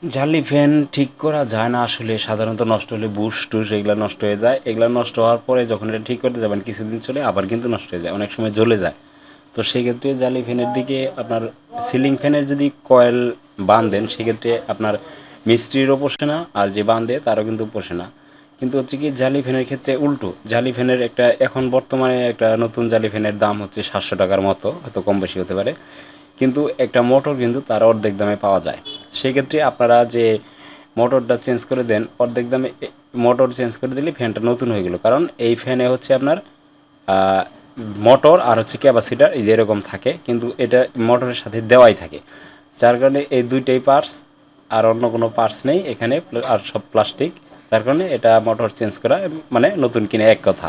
জালি ফ্যান ঠিক করা যায় না আসলে, সাধারণত নষ্ট হলে বুশ টুশ এগুলো নষ্ট হয়ে যায়। এগুলো নষ্ট হওয়ার পরে যখন এটা ঠিক করতে যাবেন কিছুদিন চলে আবার কিন্তু নষ্ট হয়ে যায়, অনেক সময় জ্বলে যায়। তো সেক্ষেত্রে জালি ফ্যানের দিকে আপনার সিলিং ফ্যানের যদি কয়েল বাঁধেন সেক্ষেত্রে আপনার মিস্ত্রিরও পোষে না, আর যে বাঁধে তারও কিন্তু পোষে না। কিন্তু হচ্ছে কি জালি ফ্যানের ক্ষেত্রে উল্টো, জালি ফ্যানের একটা এখন বর্তমানে একটা নতুন জালি ফ্যানের দাম হচ্ছে 700 টাকার মতো, হয়তো কম বেশি হতে পারে। কিন্তু একটা মোটর কিন্তু তার অর্ধেক দামে পাওয়া যায়। সেক্ষেত্রে আপনারা যে মোটরটা চেঞ্জ করে দেন অর্ধেক দামে, মোটর চেঞ্জ করে দিলে ফ্যানটা নতুন হয়ে গেল। কারণ এই ফ্যানে হচ্ছে আপনার মোটর আর হচ্ছে ক্যাপাসিটার এই যে এরকম থাকে, কিন্তু এটা মোটরের সাথে দেওয়াই থাকে। যার কারণে এই দুইটাই পার্টস, আর অন্য কোনো পার্টস নেই এখানে, আর সব প্লাস্টিক। যার কারণে এটা মোটর চেঞ্জ করা মানে নতুন কিনে এক কথা।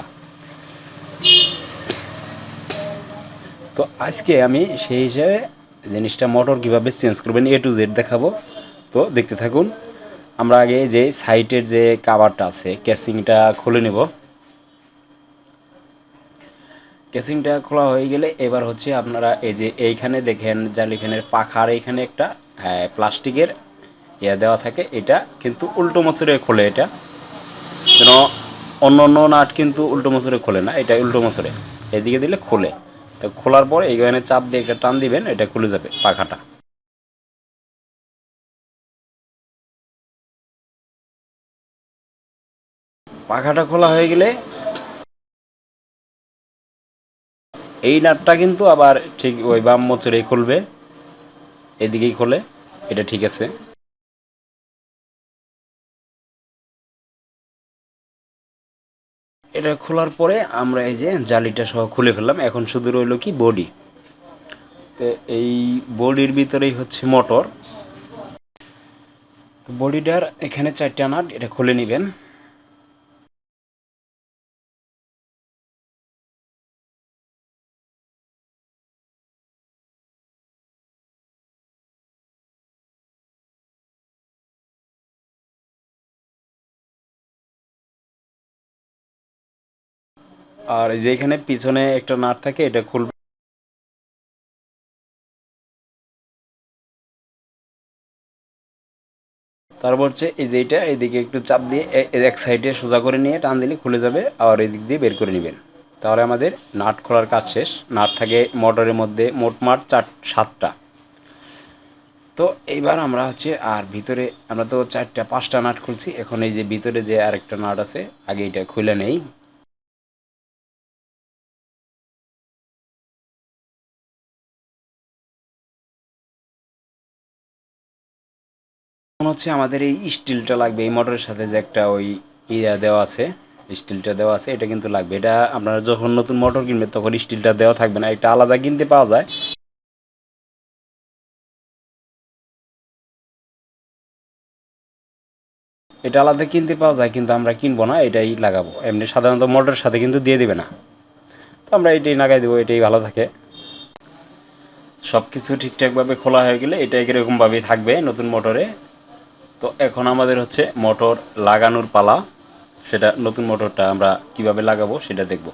তো আজকে আমি সেই হিসাবে জিনিসটা মোটর কীভাবে চেঞ্জ করবেন A to Z দেখাবো। তো দেখতে থাকুন। আমরা আগে যে সাইটের যে কাভারটা আছে কেসিংটা খুলে নেব। কেসিংটা খোলা হয়ে গেলে এবার হচ্ছে আপনারা এই যে এইখানে দেখেন জালি ফ্যানের পাখার এইখানে একটা প্লাস্টিকের ইয়ে দেওয়া থাকে, এটা কিন্তু উল্টো মোচড়ে খোলে। এটা যেন অন্য অন্য নাট কিন্তু উল্টো মোচড়ে খোলে না, এটা উল্টো মোচড়ে এদিকে দিলে খোলে। তো খোলার পর এইখানে চাপ দিয়ে একটা টান দিবেন, এটা খুলে যাবে পাখাটা। পাখাটা খোলা হয়ে গেলে এই নাটটা কিন্তু আবার ঠিক ওই বাম মোচড়েই খুলবে, এদিকেই খোলে, এটা ঠিক আছে। এটা খোলার পরে আমরা এই যে জালিটা সহ খুলে ফেললাম, এখন শুধু রইল কি বডি। তো এই বডির ভিতরেই হচ্ছে মোটর। তো বডিটার এখানে 4টা নাট, এটা খুলে নেবেন। আর এই যে এখানে পিছনে একটা নাট থাকে, এটা খুলবে। তারপর হচ্ছে এই যে এটা এইদিকে একটু চাপ দিয়ে এক সাইডে সোজা করে নিয়ে টান দিলে খুলে যাবে, আর এই দিক দিয়ে বের করে নেবেন। তাহলে আমাদের নাট খোলার কাজ শেষ। নাট থাকে মোটরের মধ্যে মোটমাট 7টা। তো এইবার আমরা হচ্ছে আর ভিতরে আমরা তো 4টা 5টা নাট খুলছি, এখন এই যে ভিতরে যে আরেকটা নাট আছে আগে এটা খুলে নেই। এখন হচ্ছে আমাদের এই স্টিলটা লাগবে, এই মোটরের সাথে যে একটা ওই ইয়া দেওয়া আছে, স্টিলটা দেওয়া আছে, এটা কিন্তু লাগবে। এটা আপনারা যখন নতুন মোটর কিনবেন তখন স্টিলটা দেওয়া থাকবে না, এটা আলাদা কিনতে পাওয়া যায়। এটা আলাদা কিনতে পাওয়া যায় কিন্তু আমরা কিনবো না, এটাই লাগাবো। এমনি সাধারণত মোটরের সাথে কিন্তু দিয়ে দিবে না, তো আমরা এটাই লাগাই দেবো, এটাই ভালো থাকে। সব কিছু ঠিকঠাকভাবে খোলা হয়ে গেলে এটা এরকমভাবেই থাকবে নতুন মোটরে। তো এখন আমাদের হচ্ছে মোটর লাগানোর পালা। সেটা নতুন মোটরটা আমরা কিভাবে লাগাবো সেটা দেখব।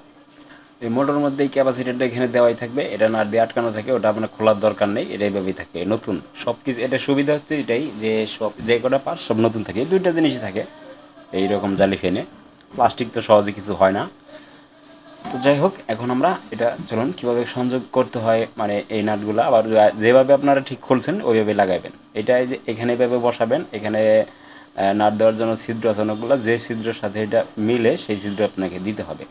এই মোটরের মধ্যে এই ক্যাপাসিটারটা এখানে দেওয়াই থাকবে, এটা নাট দিয়ে আটকানো থাকে, ওটা আপনার খোলার দরকার নেই, এটা এইভাবেই থাকে নতুন সব কিছু। এটা সুবিধা হচ্ছে এটাই যে সব যে কটা পার্ট সব নতুন থাকে, এই দুইটা জিনিসই থাকে এই রকম জালি ফেনে। প্লাস্টিক তো সহজে কিছু হয় না। তো যাই হোক, এখন আমরা এটা চলুন কীভাবে সংযোগ করতে হয়, মানে এই নাটগুলো আবার যেভাবে আপনারা ঠিক খুলছেন ওইভাবে লাগাবেন। এটা এই যে এখানে এভাবে বসাবেন, এখানে নাট দেওয়ার জন্য ছিদ্র আছে অনেকগুলো, যে ছিদ্রের সাথে এটা মিলে সেই ছিদ্র আপনাকে দিতে হবে।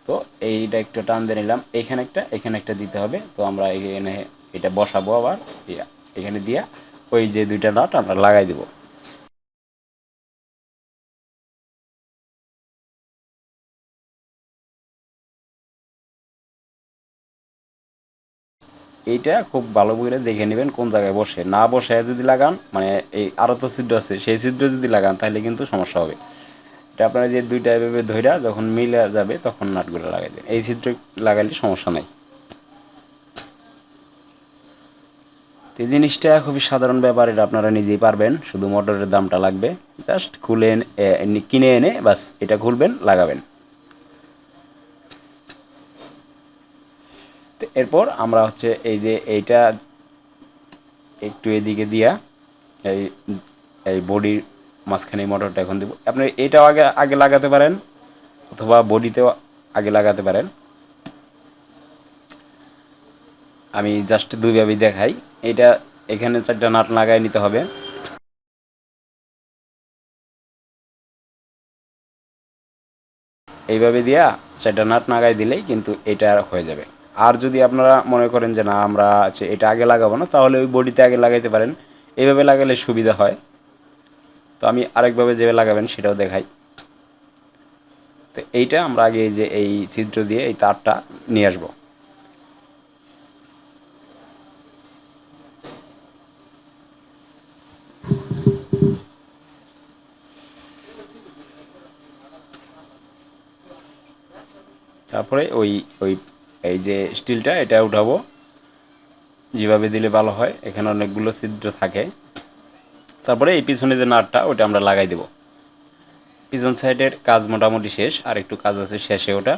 তো এইটা একটু টান দিয়ে নিলাম, এখানে একটা দিতে হবে। তো আমরা এখানে এটা বসাবো আবার এখানে দিয়া ওই যে দুইটা নাট আমরা লাগাই দেবো। এইটা খুব ভালো করে দেখে নেবেন কোন জায়গায় বসে, না বসে যদি লাগান মানে এই আরও তো ছিদ্র আছে সেই ছিদ্র যদি লাগান তাহলে কিন্তু সমস্যা হবে। এটা আপনারা যে দুইটা এভাবে ধইরা যখন মিলে যাবে তখন নাটগুলো লাগাই দেন, এই ছিদ্র লাগাইলে সমস্যা নাই। তো এই জিনিসটা খুবই সাধারণ ব্যাপার, এটা আপনারা নিজেই পারবেন, শুধু মোটরের দামটা লাগবে। জাস্ট খুলে কিনে এনে বাস এটা খুলবেন লাগাবেন। তো এরপর আমরা হচ্ছে এই যে এইটা একটু এদিকে দিয়া এই এই বডির মাঝখানে মোটরটা এখন দেবো। আপনি এটাও আগে আগে লাগাতে পারেন অথবা বডিতেও আগে লাগাতে পারেন। আমি জাস্ট দুইভাবেই দেখাই। এটা এখানে 4টা নাট লাগাই নিতে হবে। এইভাবে দিয়া 4টা নাট লাগাই দিলেই কিন্তু এটা হয়ে যাবে। আর যদি আপনারা মনে করেন যে না আমরা এটা আগে লাগাবো না, তাহলে ওই বডিতে আগে লাগাইতে পারেন। এইভাবে লাগালে সুবিধা হয়। তো আমি আরেকভাবে যেভাবে লাগাবেন সেটাও দেখাই। তো এইটা আমরা আগে এই যে এই ছিদ্র দিয়ে এই তারটা নিয়ে আসবো। তারপরে ওই ওই এই যে স্টিলটা এটা উঠাবো। যেভাবে দিলে ভালো হয়, এখানে অনেকগুলো ছিদ্র থাকে। তারপরে এই পিছনে যে নাটটা ওটা আমরা লাগাই দেব। পিছন সাইডের কাজ মোটামুটি শেষ, আর একটু কাজ আছে শেষে ওটা।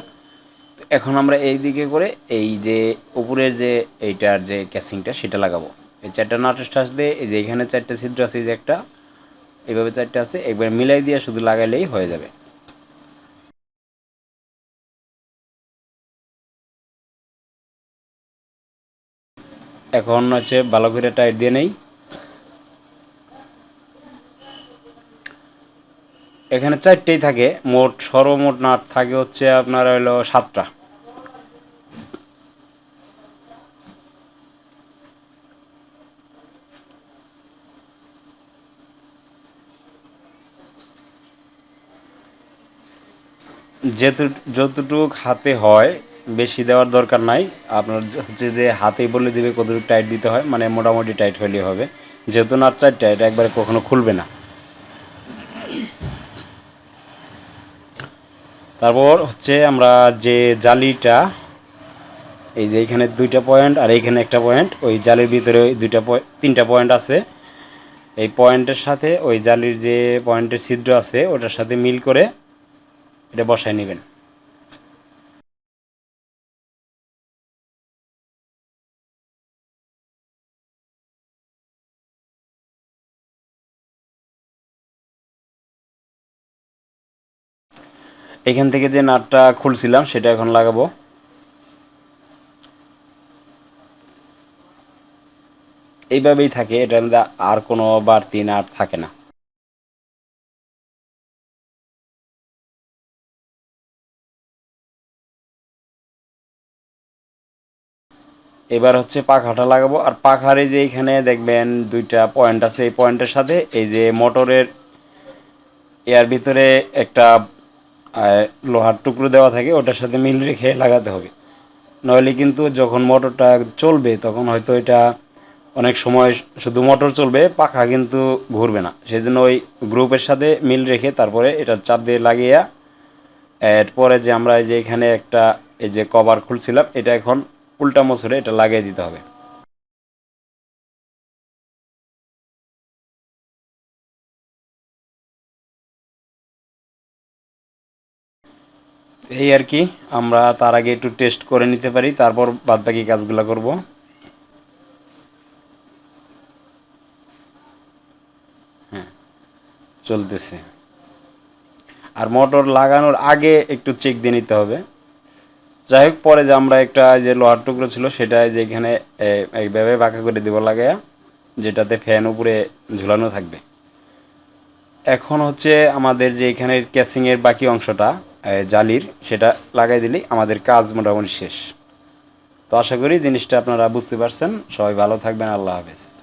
এখন আমরা এই দিকে করে এই যে উপরের যে এইটার যে ক্যাসিংটা সেটা লাগাবো। এই 4টা নাটের শ্বাস দিয়ে এই যে এখানে 4টা ছিদ্র আছে, এই যে একটা এইভাবে 4টা আছে, একবার মিলাই দিয়ে শুধু লাগাইলেই হয়ে যাবে। এখন ভালো করে টাইট দিয়ে নেই। এখানে 4টেই থাকে, মোট সর্বমোট নাট থাকে আপনার হলো 7টা। যতটুক হাতে হয় বেশি দেওয়ার দরকার নাই। আপনার যে হাতেই বলে দিবে কতটুকু টাইট দিতে হয়, মানে মোটামুটি টাইট হলেই হবে। যেহেতু নাট 4টা, এটা একবারে কখনো খুলবে না। তারপর আমরা যে জালিটা, এই যে এইখানে 2টা পয়েন্ট আর এইখানে একটা পয়েন্ট, ওই জালির ভিতরে ওই 3টা পয়েন্ট আছে। এই পয়েন্টের সাথে ওই জালির যে পয়েন্টের ছিদ্র আছে ওটার সাথে মিল করে এটা বসায় নেবেন। এখান থেকে যে নাটটা খুলছিলাম সেটা এখন লাগাবো। এইভাবেই থাকে, এটার মধ্যে আর কোনো বাড়তি নাট থাকে না। এবার পাখাটা লাগাবো। আর পাখার এই যে এখানে দেখবেন 2টা পয়েন্ট আছে, এই পয়েন্টের সাথে এই যে মোটরের এর ভিতরে একটা লোহার টুকরো দেওয়া থাকে, ওটার সাথে মিল রেখে লাগাতে হবে। নইলে কিন্তু যখন মোটরটা চলবে তখন হয়তো এটা অনেক সময় শুধু মোটর চলবে, পাখা কিন্তু ঘুরবে না। সেই জন্য ওই গ্রুপের সাথে মিল রেখে তারপরে এটা চাপ দিয়ে লাগিয়ে এরপরে যে আমরা এই যে এখানে একটা এই যে কভার খুলছিলাম, এটা এখন উল্টা মোচড়ে এটা লাগিয়ে দিতে হবে। এই আর কি, আমরা তার আগে একটু টেস্ট করে নিতে পারি, তারপর বাদবাকি কাজগুলো করব। হ্যাঁ, চলতেছে। আর মোটর লাগানোর আগে একটু চেক দিয়ে নিতে হবে। যাই হোক, পরে যে আমরা একটা যে লোহার টুকরো ছিল সেটা যে এখানে এইভাবে বাঁকা করে দেবো লাগাইয়া, যেটাতে ফ্যান উপরে ঝুলানো থাকবে। এখন আমাদের যে এখানে ক্যাসিংয়ের বাকি অংশটা জালির, সেটা লাগাই দিলেই আমাদের কাজ মোটামুটি শেষ। তো আশা করি জিনিসটা আপনারা বুঝতে পারছেন। সবাই ভালো থাকবেন। আল্লাহ হাফেজ।